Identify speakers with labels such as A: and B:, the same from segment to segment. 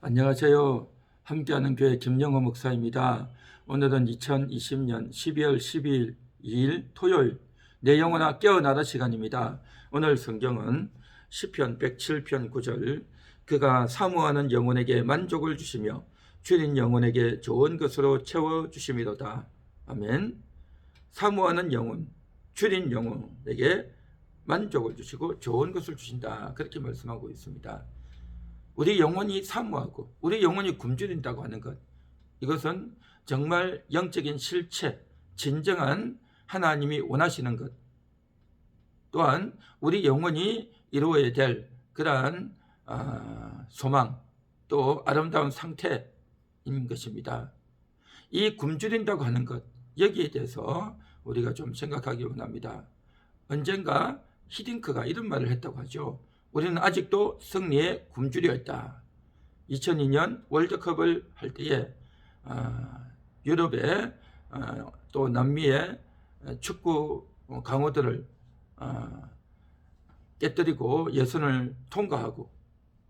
A: 안녕하세요. 함께하는 교회 김영호 목사입니다. 오늘은 2020년 12월 12일 2일 토요일 내 영혼아 깨어나라 시간입니다. 오늘 성경은 시편 107편 9절 그가 사모하는 영혼에게 만족을 주시며 줄인 영혼에게 좋은 것으로 채워주심이로다. 아멘. 사모하는 영혼, 줄인 영혼에게 만족을 주시고 좋은 것을 주신다. 그렇게 말씀하고 있습니다. 우리 영혼이 사모하고 우리 영혼이 굶주린다고 하는 것, 이것은 정말 영적인 실체, 진정한 하나님이 원하시는 것, 또한 우리 영혼이 이루어야 될 그러한 소망, 또 아름다운 상태인 것입니다. 이 굶주린다고 하는 것, 여기에 대해서 우리가 좀 생각하기 원합니다. 언젠가 히딩크가 이런 말을 했다고 하죠. 우리는 아직도 승리에 굶주려 있다. 2002년 월드컵을 할 때에 유럽의 또 남미의 축구 강호들을 깨뜨리고 예선을 통과하고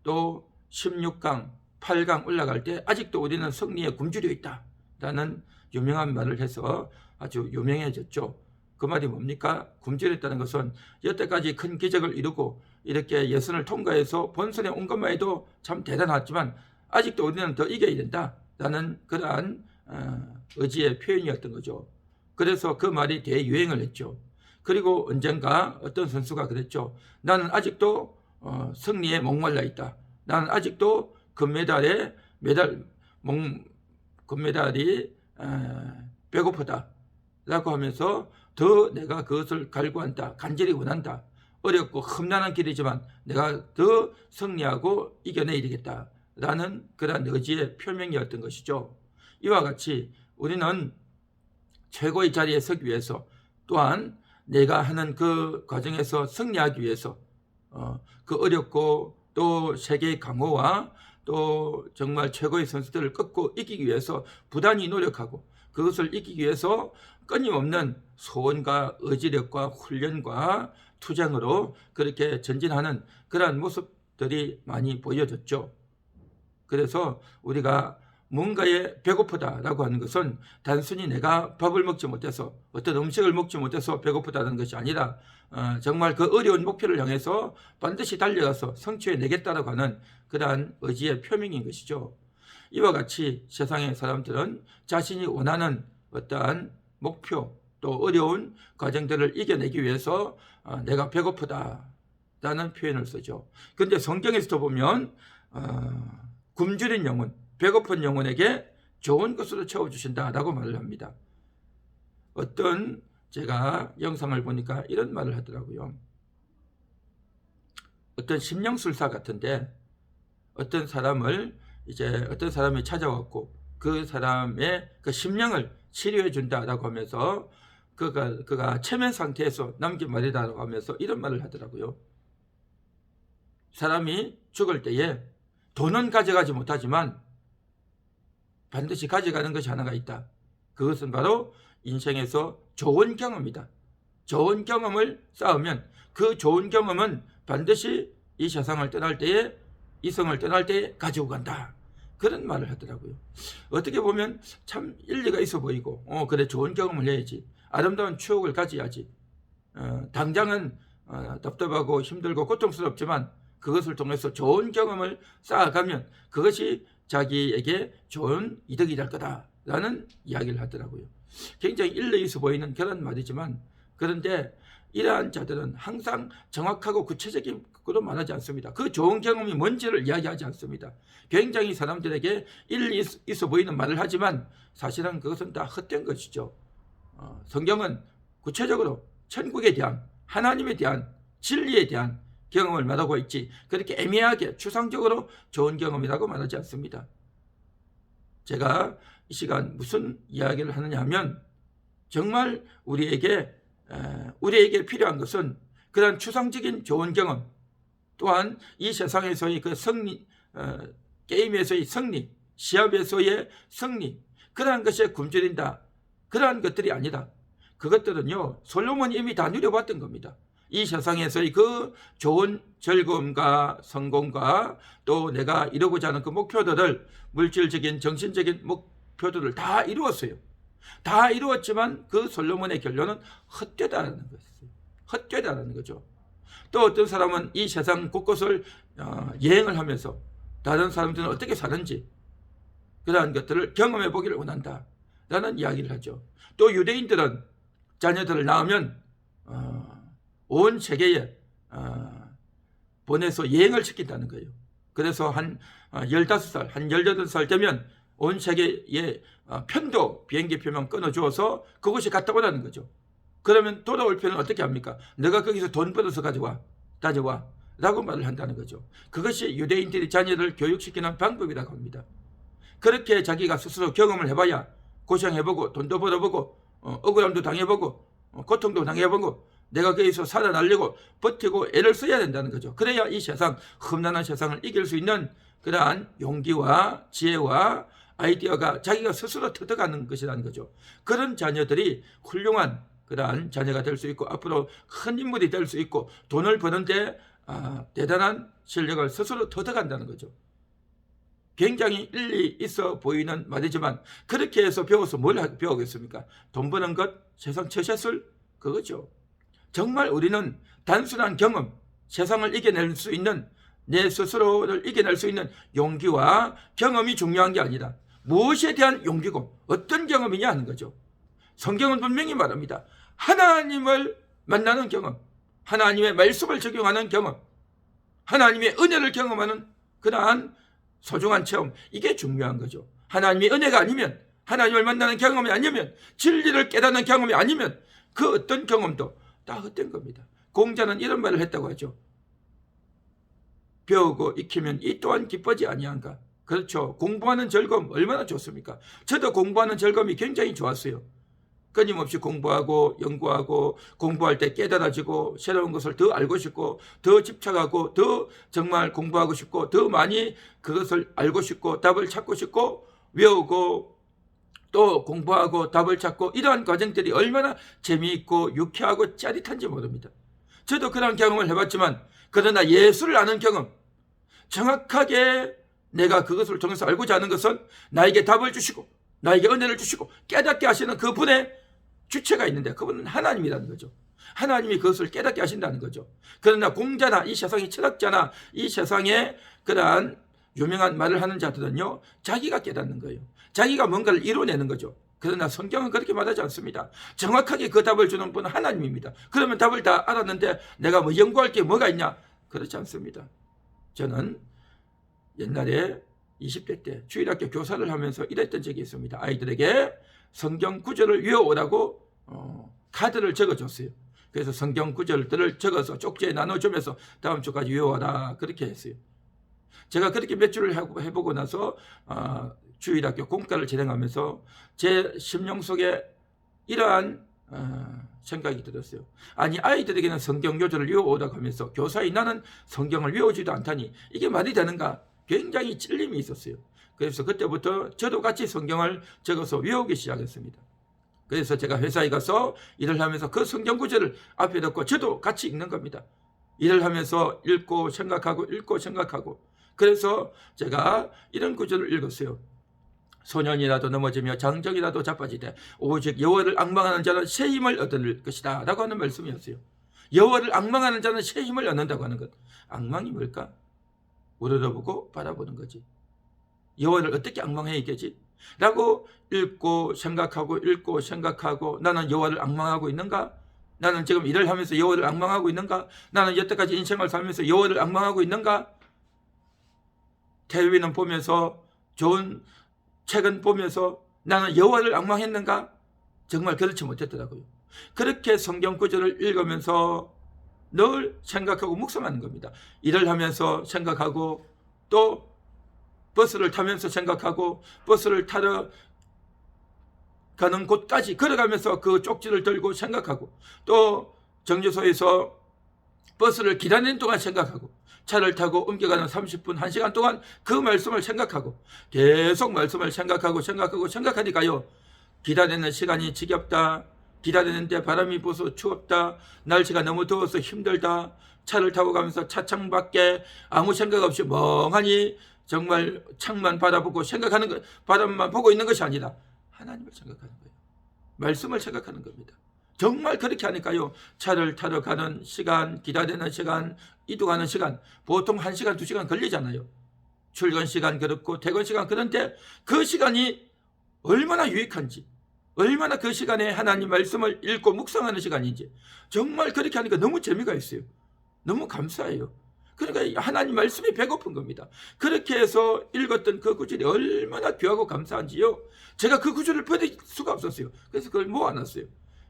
A: 또 16강, 8강 올라갈 때 아직도 우리는 승리에 굶주려 있다 라는 유명한 말을 해서 아주 유명해졌죠. 그 말이 뭡니까? 굶주렸다는 것은 여태까지 큰 기적을 이루고 이렇게 예선을 통과해서 본선에 온 것만 해도 참 대단하지만 아직도 우리는 더 이겨야 된다라는 그러한 의지의 표현이었던 거죠. 그래서 그 말이 대유행을 했죠. 그리고 언젠가 어떤 선수가 그랬죠. 나는 아직도 승리에 목말라 있다. 나는 아직도 금메달이 배고프다 라고 하면서 더 내가 그것을 갈구한다, 간절히 원한다, 어렵고 험난한 길이지만 내가 더 승리하고 이겨내야 되겠다 라는 그런 의지의 표명이었던 것이죠. 이와 같이 우리는 최고의 자리에 서기 위해서, 또한 내가 하는 그 과정에서 승리하기 위해서 그 어렵고 또 세계의 강호와 또 정말 최고의 선수들을 꺾고 이기기 위해서 부단히 노력하고 그것을 이기기 위해서 끊임없는 소원과 의지력과 훈련과 투쟁으로 그렇게 전진하는 그러한 모습들이 많이 보여졌죠. 그래서 우리가 뭔가에 배고프다라고 하는 것은 단순히 내가 밥을 먹지 못해서 어떤 음식을 먹지 못해서 배고프다는 것이 아니라 정말 그 어려운 목표를 향해서 반드시 달려가서 성취해내겠다라고 하는 그러한 의지의 표명인 것이죠. 이와 같이 세상의 사람들은 자신이 원하는 어떠한 목표 또 어려운 과정들을 이겨내기 위해서 내가 배고프다라는 표현을 쓰죠. 그런데 성경에서도 보면 굶주린 영혼, 배고픈 영혼에게 좋은 것으로 채워주신다라고 말을 합니다. 어떤 제가 영상을 보니까 이런 말을 하더라고요. 어떤 심령술사 같은데 어떤 사람이 찾아왔고 그 사람의 그 심령을 치료해 준다라고 하면서 그가 체면 상태에서 남긴 말이다라고 하면서 이런 말을 하더라고요. 사람이 죽을 때에 돈은 가져가지 못하지만 반드시 가져가는 것이 하나가 있다. 그것은 바로 인생에서 좋은 경험이다. 좋은 경험을 쌓으면 그 좋은 경험은 반드시 이 세상을 떠날 때에, 이성을 떠날 때에 가지고 간다. 그런 말을 하더라고요. 어떻게 보면 참 일리가 있어 보이고 그래 좋은 경험을 해야지, 아름다운 추억을 가져야지, 당장은 답답하고 힘들고 고통스럽지만 그것을 통해서 좋은 경험을 쌓아가면 그것이 자기에게 좋은 이득이 될 거다라는 이야기를 하더라고요. 굉장히 일리 있어 보이는 그런 말이지만, 그런데 이러한 자들은 항상 정확하고 구체적인 것으로 말하지 않습니다. 그 좋은 경험이 뭔지를 이야기하지 않습니다. 굉장히 사람들에게 일리 있어 보이는 말을 하지만 사실은 그것은 다 헛된 것이죠. 성경은 구체적으로 천국에 대한, 하나님에 대한, 진리에 대한 경험을 말하고 있지 그렇게 애매하게 추상적으로 좋은 경험이라고 말하지 않습니다. 제가 이 시간 무슨 이야기를 하느냐 하면, 정말 우리에게 필요한 것은 그런 추상적인 좋은 경험, 또한 이 세상에서의 그 승리, 게임에서의 승리, 시합에서의 승리, 그러한 것에 굶주린다, 그러한 것들이 아니다. 그것들은요 솔로몬이 이미 다 누려봤던 겁니다. 이 세상에서의 그 좋은 즐거움과 성공과 또 내가 이루고자 하는 그 목표들을, 물질적인 정신적인 목표들을 다 이루었어요. 다 이루었지만 그 솔로몬의 결론은 헛되다라는 것이에요. 헛되다라는 거죠. 또 어떤 사람은 이 세상 곳곳을 여행을 하면서 다른 사람들은 어떻게 사는지 그러한 것들을 경험해 보기를 원한다 라는 이야기를 하죠. 또 유대인들은 자녀들을 낳으면 온 세계에 보내서 여행을 시킨다는 거예요. 그래서 한 15살, 한 18살 되면 온 세계에 편도 비행기 표만 끊어주어서 그곳에 갔다 오라는 거죠. 그러면 돌아올 편은 어떻게 합니까? 너가 거기서 돈 벌어서 가져와, 다녀와 라고 말을 한다는 거죠. 그것이 유대인들이 자녀를 교육시키는 방법이라고 합니다. 그렇게 자기가 스스로 경험을 해봐야 고생해보고 돈도 벌어보고 억울함도 당해보고 고통도 당해보고 내가 거기서 살아나려고 버티고 애를 써야 된다는 거죠. 그래야 이 세상, 험난한 세상을 이길 수 있는 그러한 용기와 지혜와 아이디어가 자기가 스스로 터득하는 것이라는 거죠. 그런 자녀들이 훌륭한 그러한 자녀가 될 수 있고 앞으로 큰 인물이 될 수 있고 돈을 버는데 대단한 실력을 스스로 터득한다는 거죠. 굉장히 일리 있어 보이는 말이지만 그렇게 해서 배워서 뭘 배우겠습니까? 돈 버는 것, 세상 처세술, 그거죠. 정말 우리는 단순한 경험, 세상을 이겨낼 수 있는, 내 스스로를 이겨낼 수 있는 용기와 경험이 중요한 게 아니라 무엇에 대한 용기고 어떤 경험이냐 하는 거죠. 성경은 분명히 말합니다. 하나님을 만나는 경험, 하나님의 말씀을 적용하는 경험, 하나님의 은혜를 경험하는 그러한 소중한 체험, 이게 중요한 거죠. 하나님의 은혜가 아니면, 하나님을 만나는 경험이 아니면, 진리를 깨닫는 경험이 아니면 그 어떤 경험도 다 헛된 겁니다. 공자는 이런 말을 했다고 하죠. 배우고 익히면 이 또한 기쁘지 아니한가. 그렇죠. 공부하는 즐거움 얼마나 좋습니까? 저도 공부하는 즐거움이 굉장히 좋았어요. 끊임없이 공부하고 연구하고 공부할 때 깨달아지고 새로운 것을 더 알고 싶고 더 집착하고 더 정말 공부하고 싶고 더 많이 그것을 알고 싶고 답을 찾고 싶고 외우고 또 공부하고 답을 찾고 이러한 과정들이 얼마나 재미있고 유쾌하고 짜릿한지 모릅니다. 저도 그런 경험을 해봤지만 그러나 예수를 아는 경험, 정확하게 내가 그것을 통해서 알고자 하는 것은 나에게 답을 주시고 나에게 은혜를 주시고 깨닫게 하시는 그분의 주체가 있는데 그분은 하나님이라는 거죠. 하나님이 그것을 깨닫게 하신다는 거죠. 그러나 공자나 이 세상의 철학자나 이 세상에 그러한 유명한 말을 하는 자들은요, 자기가 깨닫는 거예요. 자기가 뭔가를 이뤄내는 거죠. 그러나 성경은 그렇게 말하지 않습니다. 정확하게 그 답을 주는 분은 하나님입니다. 그러면 답을 다 알았는데 내가 뭐 연구할 게 뭐가 있냐? 그렇지 않습니다. 저는 옛날에 20대 때 주일학교 교사를 하면서 이랬던 적이 있습니다. 아이들에게 성경 구절을 외워오라고 카드를 적어줬어요. 그래서 성경 구절들을 적어서 쪽지에 나눠주면서 다음 주까지 외워라 그렇게 했어요. 제가 그렇게 몇 주를 해보고 나서 주일학교 공과를 진행하면서 제 심령 속에 이러한 생각이 들었어요. 아니 아이들에게는 성경 요절을 외워오라고 하면서 교사인 나는 성경을 외우지도 않다니 이게 말이 되는가? 굉장히 찔림이 있었어요. 그래서 그때부터 저도 같이 성경을 적어서 외우기 시작했습니다. 그래서 제가 회사에 가서 일을 하면서 그 성경 구절을 앞에 놓고 저도 같이 읽는 겁니다. 일을 하면서 읽고 생각하고 그래서 제가 이런 구절을 읽었어요. 소년이라도 넘어지며 장정이라도 자빠지되 오직 여호와를 앙망하는 자는 새 힘을 얻을 것이다 라고 하는 말씀이었어요. 여호와를 앙망하는 자는 새 힘을 얻는다고 하는 것. 앙망이 뭘까? 우러러보고 바라보는 거지. 여호와를 어떻게 앙망해야 되지? 라고 읽고 생각하고 나는 여호와를 앙망하고 있는가? 나는 지금 일을 하면서 여호와를 앙망하고 있는가? 나는 여태까지 인생을 살면서 여호와를 앙망하고 있는가? 텔레비전 보면서 좋은 책은 보면서 나는 여호와를 앙망했는가? 정말 그렇지 못했더라고요. 그렇게 성경 구절을 읽으면서 늘 생각하고 묵상하는 겁니다. 일을 하면서 생각하고 또 버스를 타면서 생각하고 버스를 타러 가는 곳까지 걸어가면서 그 쪽지를 들고 생각하고 또 정류소에서 버스를 기다리는 동안 생각하고 차를 타고 옮겨가는 30분, 1시간 동안 그 말씀을 생각하고 계속 말씀을 생각하니까요. 기다리는 시간이 지겹다. 기다리는데 바람이 불어서 추웠다. 날씨가 너무 더워서 힘들다. 차를 타고 가면서 차창 밖에 아무 생각 없이 멍하니 정말 창만 바라보고 생각하는 것, 바람만 보고 있는 것이 아니라 하나님을 생각하는 거예요. 말씀을 생각하는 겁니다. 정말 그렇게 하니까요, 차를 타러 가는 시간, 기다리는 시간, 이동하는 시간, 보통 1시간, 2시간 걸리잖아요. 출근 시간 그렇고 퇴근 시간. 그런데 그 시간이 얼마나 유익한지, 얼마나 그 시간에 하나님 말씀을 읽고 묵상하는 시간인지, 정말 그렇게 하니까 너무 재미가 있어요. 너무 감사해요. 그러니까 하나님 말씀이 배고픈 겁니다. 그렇게 해서 읽었던 그 구절이 얼마나 귀하고 감사한지요, 제가 그 구절을 버릴 수가 없었어요. 그래서 그걸 모아놨어요.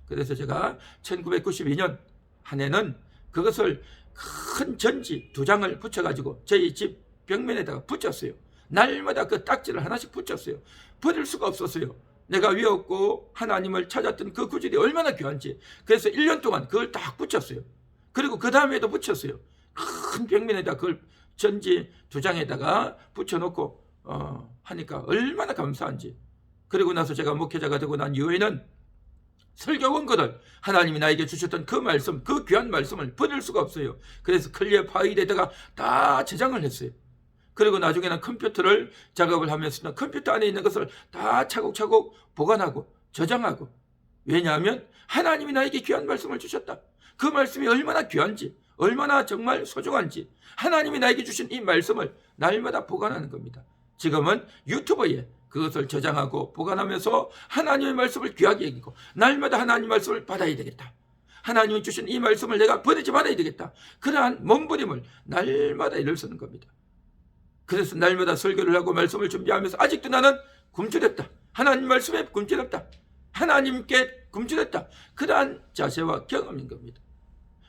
A: 그래서 제가 1992년 한 해는 그것을 큰 전지 2장을 붙여가지고 저희 집 벽면에다가 붙였어요. 날마다 그 딱지를 하나씩 붙였어요. 버릴 수가 없었어요. 내가 외웠고 하나님을 찾았던 그 구절이 얼마나 귀한지. 그래서 1년 동안 그걸 딱 붙였어요. 그리고 그 다음에도 붙였어요. 큰 벽면에다 그걸 전지 2장에다가 붙여놓고 하니까 얼마나 감사한지. 그리고 나서 제가 목회자가 되고 난 이후에는 설교 원고를 하나님이 나에게 주셨던 그 말씀, 그 귀한 말씀을 버릴 수가 없어요. 그래서 클리어 파일에다가 다 저장을 했어요. 그리고 나중에는 컴퓨터를 작업을 하면서 컴퓨터 안에 있는 것을 다 차곡차곡 보관하고 저장하고. 왜냐하면 하나님이 나에게 귀한 말씀을 주셨다. 그 말씀이 얼마나 귀한지, 얼마나 정말 소중한지, 하나님이 나에게 주신 이 말씀을 날마다 보관하는 겁니다. 지금은 유튜브에 그것을 저장하고 보관하면서 하나님의 말씀을 귀하게 여기고, 날마다 하나님의 말씀을 받아야 되겠다. 하나님이 주신 이 말씀을 내가 버리지 말아야 되겠다. 그러한 몸부림을 날마다 일을 쓰는 겁니다. 그래서 날마다 설교를 하고 말씀을 준비하면서 아직도 나는 굶주렸다. 하나님 말씀에 굶주렸다. 하나님께 굶주렸다. 그러한 자세와 경험인 겁니다.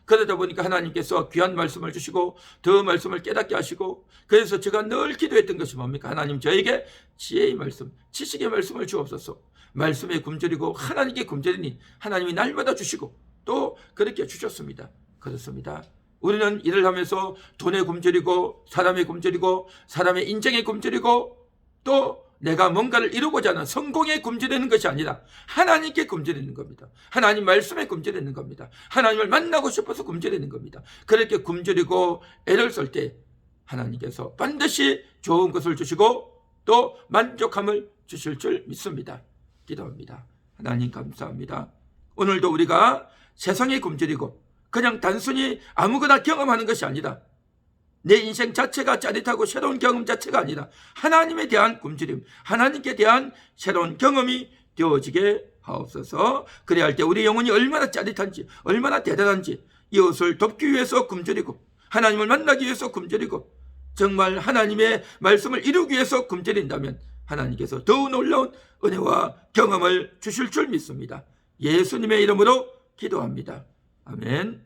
A: 그러다 보니까 하나님께서 귀한 말씀을 주시고 더 말씀을 깨닫게 하시고, 그래서 제가 늘 기도했던 것이 뭡니까? 하나님, 저에게 지혜의 말씀, 지식의 말씀을 주옵소서. 말씀에 굶주리고 하나님께 굶주리니 하나님이 날마다 주시고 또 그렇게 주셨습니다. 그렇습니다. 우리는 일을 하면서 돈에 굶주리고 사람에 굶주리고 사람의 인정에 굶주리고 또 내가 뭔가를 이루고자 하는 성공에 굶주리는 것이 아니라 하나님께 굶주리는 겁니다. 하나님 말씀에 굶주리는 겁니다. 하나님을 만나고 싶어서 굶주리는 겁니다. 그렇게 굶주리고 애를 쓸 때 하나님께서 반드시 좋은 것을 주시고 또 만족함을 주실 줄 믿습니다. 기도합니다. 하나님 감사합니다. 오늘도 우리가 세상에 굶주리고 그냥 단순히 아무거나 경험하는 것이 아니라, 내 인생 자체가 짜릿하고 새로운 경험 자체가 아니라 하나님에 대한 굶주림, 하나님께 대한 새로운 경험이 되어지게 하옵소서. 그래야 할 때 우리 영혼이 얼마나 짜릿한지, 얼마나 대단한지, 이웃을 돕기 위해서 굶주리고 하나님을 만나기 위해서 굶주리고 정말 하나님의 말씀을 이루기 위해서 굶주린다면 하나님께서 더 놀라운 은혜와 경험을 주실 줄 믿습니다. 예수님의 이름으로 기도합니다. 아멘.